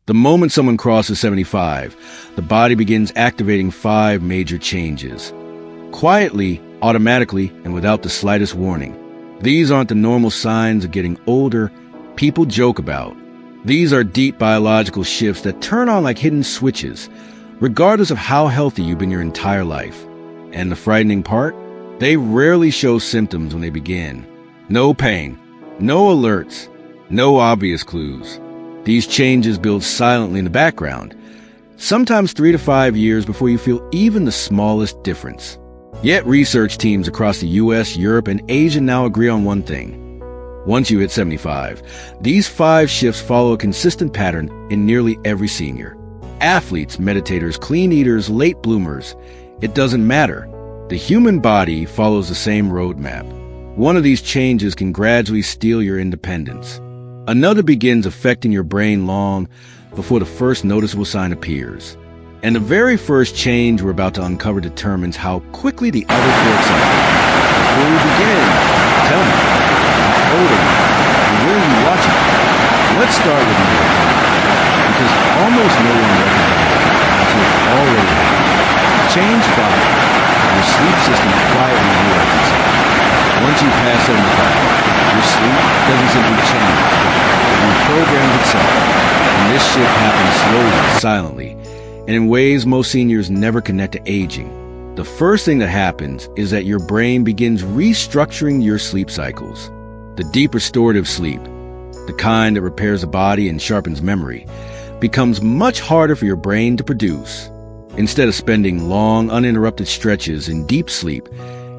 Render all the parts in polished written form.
The moment someone crosses 75, the body begins activating 5 major changes. Quietly, automatically, and without the slightest warning. These aren't the normal signs of getting older people joke about. These are deep biological shifts that turn on like hidden switches, regardless of how healthy you've been your entire life. And the frightening part? They rarely show symptoms when they begin. No pain, no alerts, no obvious clues. These changes build silently in the background, sometimes 3 to 5 years before you feel even the smallest difference. Yet research teams across the US, Europe, and Asia now agree on one thing. Once you hit 75, these 5 shifts follow a consistent pattern in nearly every senior. Athletes, meditators, clean eaters, late bloomers, it doesn't matter. The human body follows the same roadmap. One of these changes can gradually steal your independence. Another begins affecting your brain long before the first noticeable sign appears. And the very first change we're about to uncover determines how quickly the others will accept it. Before we begin, tell me, how old are you? And where are you watching from? Let's start with melatonin, because almost no one recognizes it until it's already happened. Change 5. Your sleep system quietly rewrites itself. Once you pass 75, your sleep doesn't simply change. It reprograms itself. And this shift happens slowly, silently, and in ways most seniors never connect to aging. The first thing that happens is that your brain begins restructuring your sleep cycles. The deep restorative sleep, the kind that repairs the body and sharpens memory, becomes much harder for your brain to produce. Instead of spending long, uninterrupted stretches in deep sleep,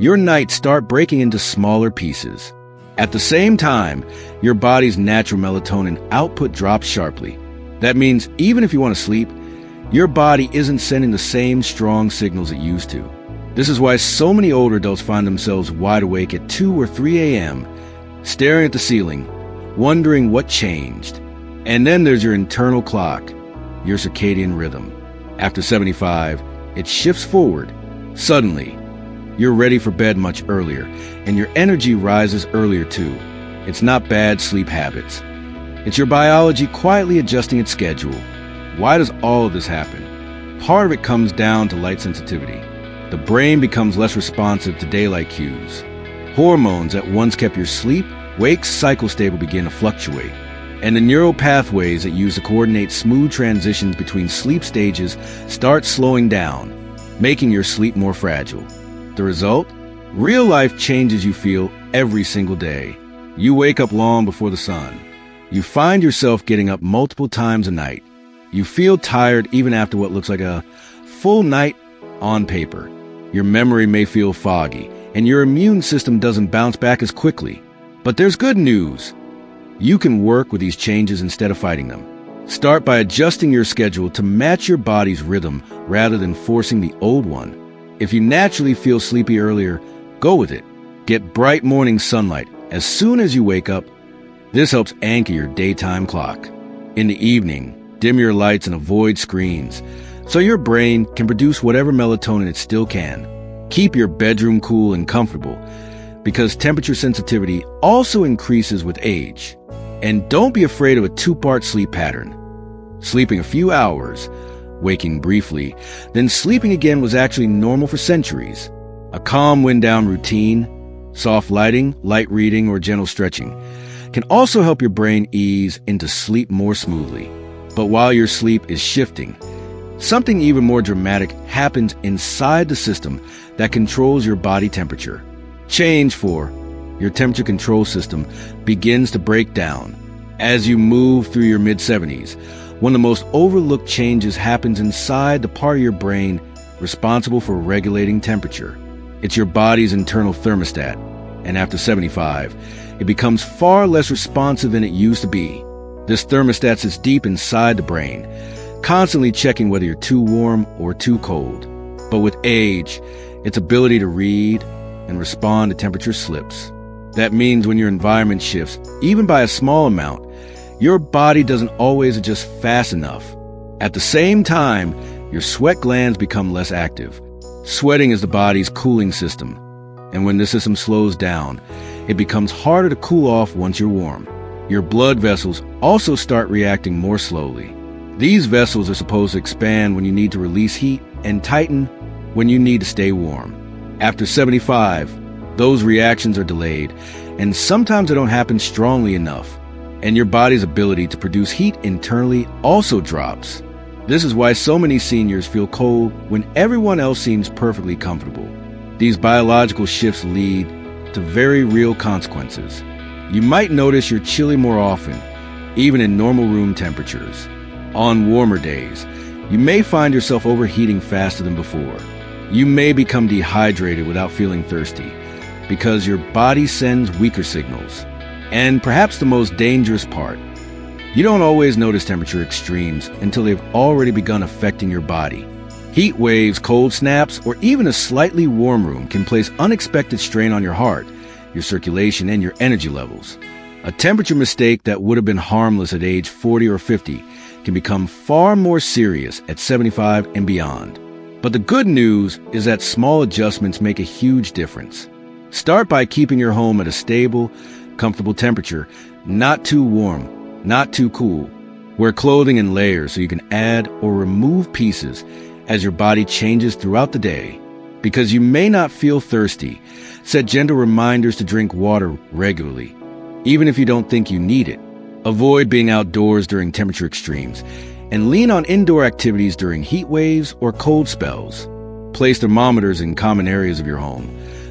your nights start breaking into smaller pieces. At the same time, your body's natural melatonin output drops sharply. That means even if you want to sleep, your body isn't sending the same strong signals it used to. This is why so many older adults find themselves wide awake at 2 or 3 a.m., staring at the ceiling, wondering what changed. And then there's your internal clock, your circadian rhythm. After 75, it shifts forward. Suddenly, you're ready for bed much earlier, and your energy rises earlier too. It's not bad sleep habits. It's your biology quietly adjusting its schedule. Why does all of this happen? Part of it comes down to light sensitivity. The brain becomes less responsive to daylight cues. Hormones that once kept your sleep-wake cycle stable begin to fluctuate. And the neural pathways that use to coordinate smooth transitions between sleep stages start slowing down, making your sleep more fragile. The result? Real-life changes you feel every single day. You wake up long before the sun. You find yourself getting up multiple times a night. You feel tired even after what looks like a full night on paper. Your memory may feel foggy, and your immune system doesn't bounce back as quickly. But there's good news. You can work with these changes instead of fighting them. Start by adjusting your schedule to match your body's rhythm rather than forcing the old one. If you naturally feel sleepy earlier, go with it. Get bright morning sunlight as soon as you wake up. This helps anchor your daytime clock. In the evening, dim your lights and avoid screens so your brain can produce whatever melatonin it still can. Keep your bedroom cool and comfortable because temperature sensitivity also increases with age. And don't be afraid of a 2-part sleep pattern. Sleeping a few hours, waking briefly, then sleeping again was actually normal for centuries. A calm wind-down routine, soft lighting, light reading, or gentle stretching can also help your brain ease into sleep more smoothly. But while your sleep is shifting, something even more dramatic happens inside the system that controls your body temperature. Change 4. Your temperature control system begins to break down. As you move through your mid-70s, one of the most overlooked changes happens inside the part of your brain responsible for regulating temperature. It's your body's internal thermostat, and after 75, it becomes far less responsive than it used to be. This thermostat sits deep inside the brain, constantly checking whether you're too warm or too cold. But with age, its ability to read and respond to temperature slips. That means when your environment shifts, even by a small amount, your body doesn't always adjust fast enough. At the same time, your sweat glands become less active. Sweating is the body's cooling system, and when this system slows down, it becomes harder to cool off once you're warm. Your blood vessels also start reacting more slowly. These vessels are supposed to expand when you need to release heat and tighten when you need to stay warm. After 75, those reactions are delayed, and sometimes they don't happen strongly enough, and your body's ability to produce heat internally also drops. This is why so many seniors feel cold when everyone else seems perfectly comfortable. These biological shifts lead to very real consequences. You might notice you're chilly more often, even in normal room temperatures. On warmer days, you may find yourself overheating faster than before. You may become dehydrated without feeling thirsty because your body sends weaker signals. And perhaps the most dangerous part, you don't always notice temperature extremes until they've already begun affecting your body. Heat waves, cold snaps, or even a slightly warm room can place unexpected strain on your heart, your circulation, and your energy levels. A temperature mistake that would have been harmless at age 40 or 50 can become far more serious at 75 and beyond. But the good news is that small adjustments make a huge difference. Start by keeping your home at a stable, comfortable temperature, not too warm, not too cool. Wear clothing in layers so you can add or remove pieces as your body changes throughout the day. Because you may not feel thirsty, set gentle reminders to drink water regularly, even if you don't think you need it. Avoid being outdoors during temperature extremes, and lean on indoor activities during heat waves or cold spells. Place thermometers in common areas of your home,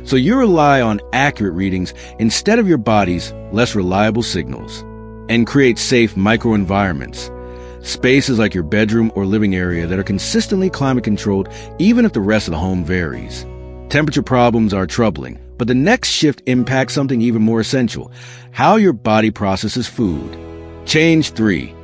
so you rely on accurate readings instead of your body's less reliable signals. And create safe microenvironments, spaces like your bedroom or living area that are consistently climate controlled even if the rest of the home varies. Temperature problems are troubling, but the next shift impacts something even more essential: how your body processes food. Change 3.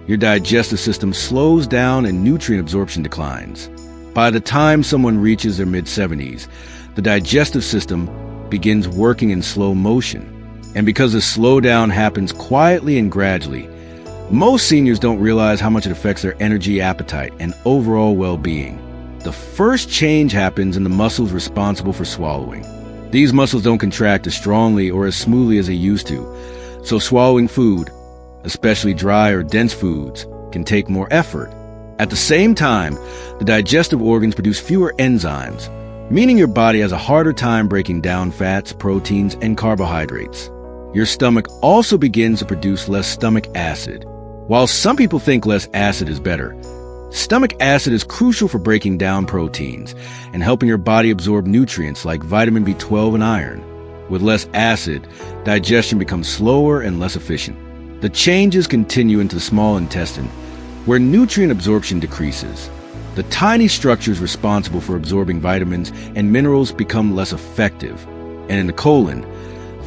Your digestive system slows down and nutrient absorption declines. By the time someone reaches their mid-70s, the digestive system begins working in slow motion. And because the slowdown happens quietly and gradually, most seniors don't realize how much it affects their energy, appetite, and overall well-being. The first change happens in the muscles responsible for swallowing. These muscles don't contract as strongly or as smoothly as they used to, so swallowing food, especially dry or dense foods, can take more effort. At the same time, the digestive organs produce fewer enzymes, meaning your body has a harder time breaking down fats, proteins, and carbohydrates. Your stomach also begins to produce less stomach acid. While some people think less acid is better, stomach acid is crucial for breaking down proteins and helping your body absorb nutrients like vitamin B12 and iron. With less acid, digestion becomes slower and less efficient. The changes continue into the small intestine, where nutrient absorption decreases. The tiny structures responsible for absorbing vitamins and minerals become less effective. And in the colon,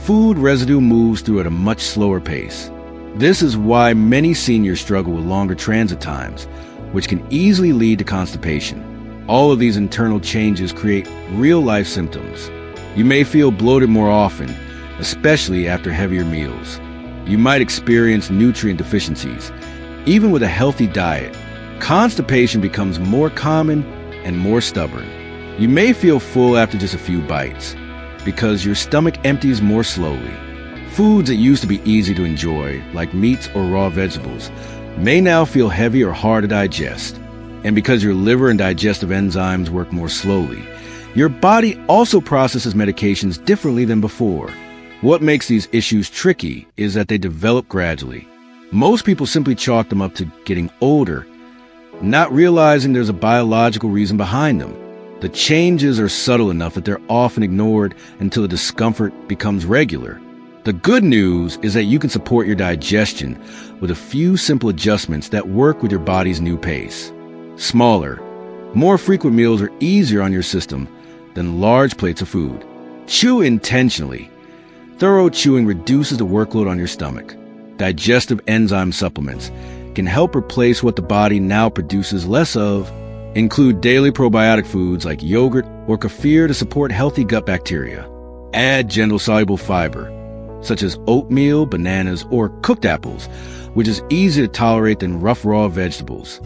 food residue moves through at a much slower pace. This is why many seniors struggle with longer transit times, which can easily lead to constipation. All of these internal changes create real-life symptoms. You may feel bloated more often, especially after heavier meals. You might experience nutrient deficiencies. Even with a healthy diet, constipation becomes more common and more stubborn. You may feel full after just a few bites, because your stomach empties more slowly. Foods that used to be easy to enjoy, like meats or raw vegetables, may now feel heavy or hard to digest. And because your liver and digestive enzymes work more slowly, your body also processes medications differently than before. What makes these issues tricky is that they develop gradually. Most people simply chalk them up to getting older, not realizing there's a biological reason behind them. The changes are subtle enough that they're often ignored until the discomfort becomes regular. The good news is that you can support your digestion with a few simple adjustments that work with your body's new pace. Smaller, more frequent meals are easier on your system than large plates of food. Chew intentionally. Thorough chewing reduces the workload on your stomach. Digestive enzyme supplements can help replace what the body now produces less of. Include daily probiotic foods like yogurt or kefir to support healthy gut bacteria. Add gentle soluble fiber, such as oatmeal, bananas, or cooked apples, which is easier to tolerate than rough raw vegetables.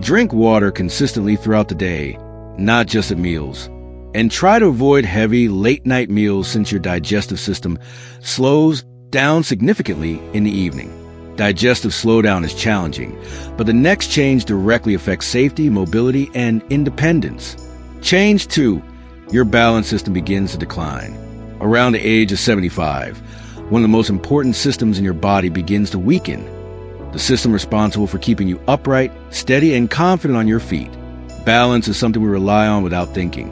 Drink water consistently throughout the day, not just at meals. And try to avoid heavy, late-night meals since your digestive system slows down significantly in the evening. Digestive slowdown is challenging, but the next change directly affects safety, mobility, and independence. Change 2. Your balance system begins to decline. Around the age of 75, one of the most important systems in your body begins to weaken. The system responsible for keeping you upright, steady, and confident on your feet. Balance is something we rely on without thinking,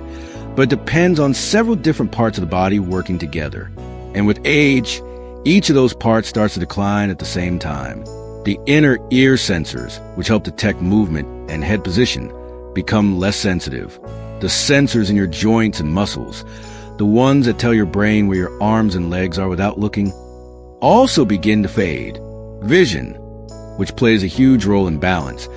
but it depends on several different parts of the body working together. And with age, each of those parts starts to decline at the same time. The inner ear sensors, which help detect movement and head position, become less sensitive. The sensors in your joints and muscles, the ones that tell your brain where your arms and legs are without looking, also begin to fade. Vision, which plays a huge role in balance,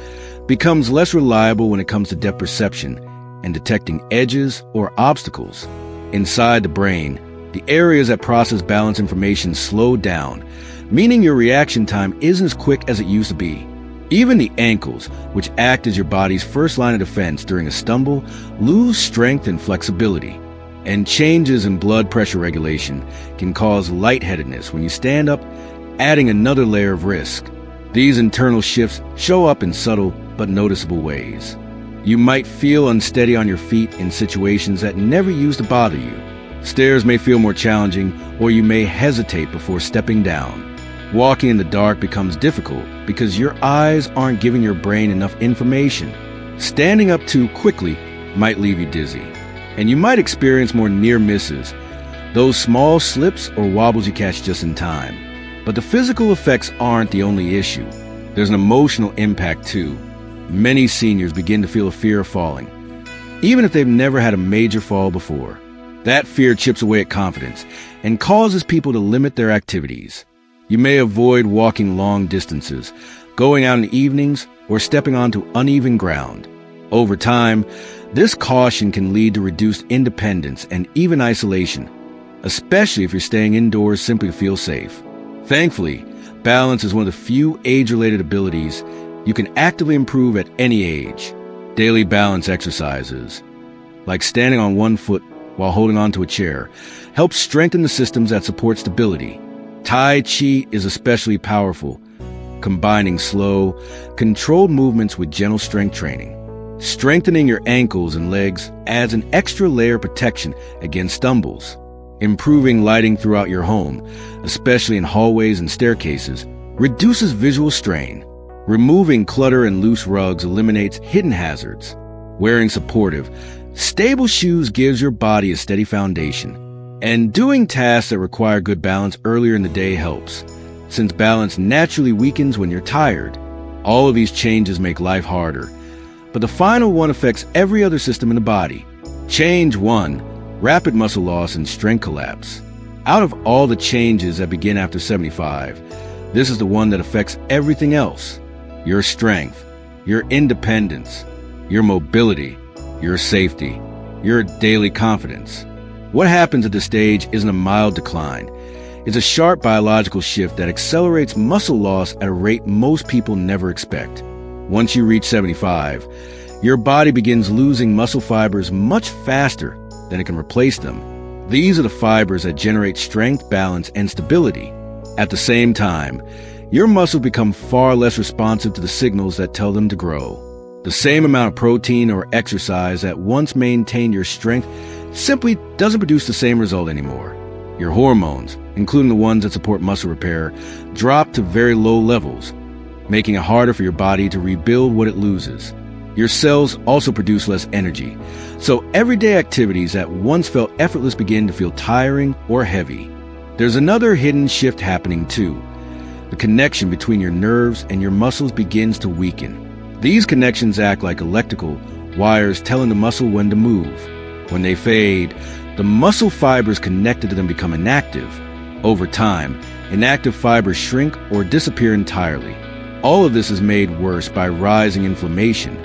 becomes less reliable when it comes to depth perception and detecting edges or obstacles. Inside the brain, the areas that process balance information slow down, meaning your reaction time isn't as quick as it used to be. Even the ankles, which act as your body's first line of defense during a stumble, lose strength and flexibility. And changes in blood pressure regulation can cause lightheadedness when you stand up, adding another layer of risk. These internal shifts show up in subtle but noticeable ways. You might feel unsteady on your feet in situations that never used to bother you. Stairs may feel more challenging, or you may hesitate before stepping down. Walking in the dark becomes difficult because your eyes aren't giving your brain enough information. Standing up too quickly might leave you dizzy, and you might experience more near misses, those small slips or wobbles you catch just in time. But the physical effects aren't the only issue. There's an emotional impact too. Many seniors begin to feel a fear of falling, even if they've never had a major fall before. That fear chips away at confidence and causes people to limit their activities. You may avoid walking long distances, going out in evenings, or stepping onto uneven ground. Over time, this caution can lead to reduced independence and even isolation, especially if you're staying indoors simply to feel safe. Thankfully, balance is one of the few age-related abilities you can actively improve at any age. Daily balance exercises, like standing on one foot while holding onto a chair, helps strengthen the systems that support stability. Tai Chi is especially powerful, combining slow, controlled movements with gentle strength training. Strengthening your ankles and legs adds an extra layer of protection against stumbles. Improving lighting throughout your home, especially in hallways and staircases, reduces visual strain. Removing clutter and loose rugs eliminates hidden hazards. Wearing supportive, stable shoes gives your body a steady foundation. And doing tasks that require good balance earlier in the day helps, since balance naturally weakens when you're tired. All of these changes make life harder, but the final one affects every other system in the body. Change 1. Rapid muscle loss and strength collapse. Out of all the changes that begin after 75, this is the one that affects everything else. Your strength, your independence, your mobility, your safety, your daily confidence. What happens at this stage isn't a mild decline. It's a sharp biological shift that accelerates muscle loss at a rate most people never expect. Once you reach 75, your body begins losing muscle fibers much faster than it can replace them. These are the fibers that generate strength, balance, and stability. At the same time, your muscles become far less responsive to the signals that tell them to grow. The same amount of protein or exercise that once maintained your strength simply doesn't produce the same result anymore. Your hormones, including the ones that support muscle repair, drop to very low levels, making it harder for your body to rebuild what it loses. Your cells also produce less energy, so everyday activities that once felt effortless begin to feel tiring or heavy. There's another hidden shift happening too. The connection between your nerves and your muscles begins to weaken. These connections act like electrical wires telling the muscle when to move. When they fade, the muscle fibers connected to them become inactive. Over time, inactive fibers shrink or disappear entirely. All of this is made worse by rising inflammation,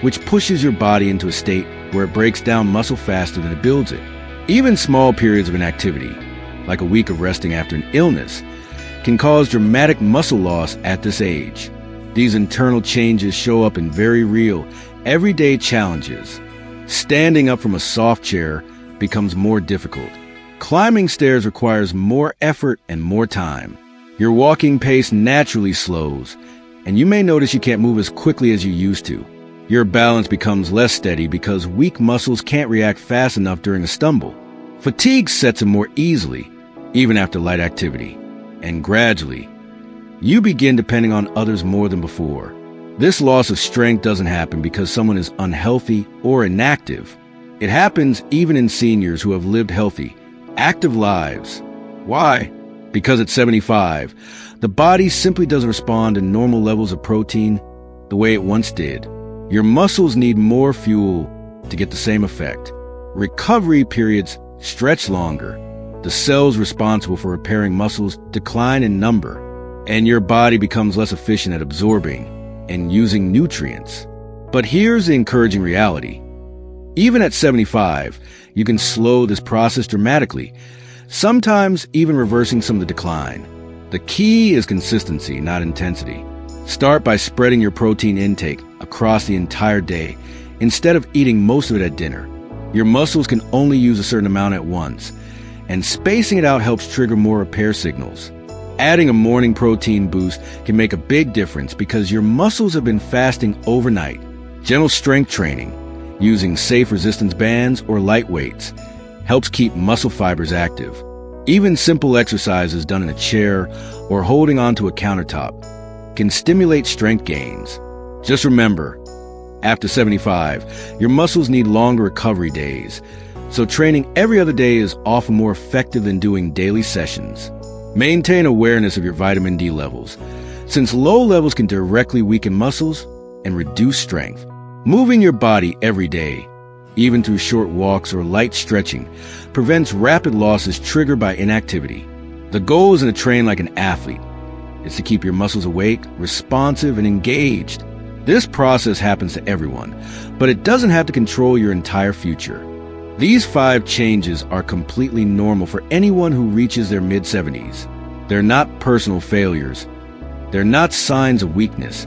which pushes your body into a state where it breaks down muscle faster than it builds it. Even small periods of inactivity, like a week of resting after an illness, can cause dramatic muscle loss at this age. These internal changes show up in very real, everyday challenges. Standing up from a soft chair becomes more difficult. Climbing stairs requires more effort and more time. Your walking pace naturally slows, and you may notice you can't move as quickly as you used to. Your balance becomes less steady because weak muscles can't react fast enough during a stumble. Fatigue sets in more easily, even after light activity. And gradually, you begin depending on others more than before. This loss of strength doesn't happen because someone is unhealthy or inactive. It happens even in seniors who have lived healthy, active lives. Why? Because at 75, the body simply doesn't respond to normal levels of protein the way it once did. Your muscles need more fuel to get the same effect. Recovery periods stretch longer. The cells responsible for repairing muscles decline in number, and your body becomes less efficient at absorbing and using nutrients. But here's the encouraging reality. Even at 75, you can slow this process dramatically, sometimes even reversing some of the decline. The key is consistency, not intensity. Start by spreading your protein intake across the entire day instead of eating most of it at dinner. Your muscles can only use a certain amount at once, and spacing it out helps trigger more repair signals. Adding a morning protein boost can make a big difference because your muscles have been fasting overnight. Gentle strength training, using safe resistance bands or light weights, helps keep muscle fibers active. Even simple exercises done in a chair or holding onto a countertop can stimulate strength gains. Just remember, after 75, your muscles need longer recovery days, so training every other day is often more effective than doing daily sessions. Maintain awareness of your vitamin D levels, since low levels can directly weaken muscles and reduce strength. Moving your body every day, even through short walks or light stretching, prevents rapid losses triggered by inactivity. The goal isn't to train like an athlete. It's to keep your muscles awake, responsive, and engaged. This process happens to everyone, but it doesn't have to control your entire future. These 5 changes are completely normal for anyone who reaches their mid-70s. They're not personal failures. They're not signs of weakness,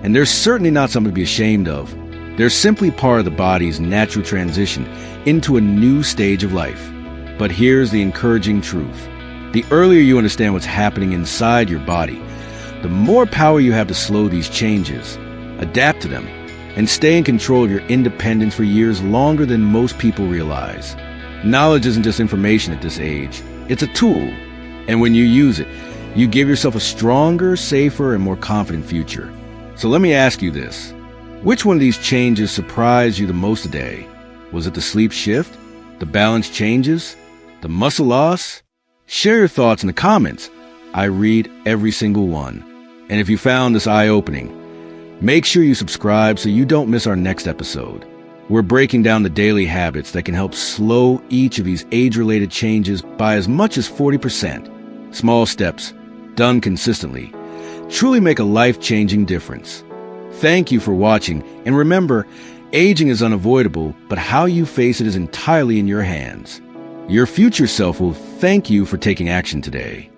and they're certainly not something to be ashamed of. They're simply part of the body's natural transition into a new stage of life. But here's the encouraging truth. The earlier you understand what's happening inside your body, the more power you have to slow these changes, adapt to them, and stay in control of your independence for years longer than most people realize. Knowledge isn't just information at this age. It's a tool. And when you use it, you give yourself a stronger, safer, and more confident future. So let me ask you this. Which one of these changes surprised you the most today? Was it the sleep shift? The balance changes? The muscle loss? Share your thoughts in the comments. I read every single one. And if you found this eye-opening, make sure you subscribe so you don't miss our next episode. We're breaking down the daily habits that can help slow each of these age-related changes by as much as 40%. Small steps, done consistently, truly make a life-changing difference. Thank you for watching, and remember, aging is unavoidable, but how you face it is entirely in your hands. Your future self will thank you for taking action today.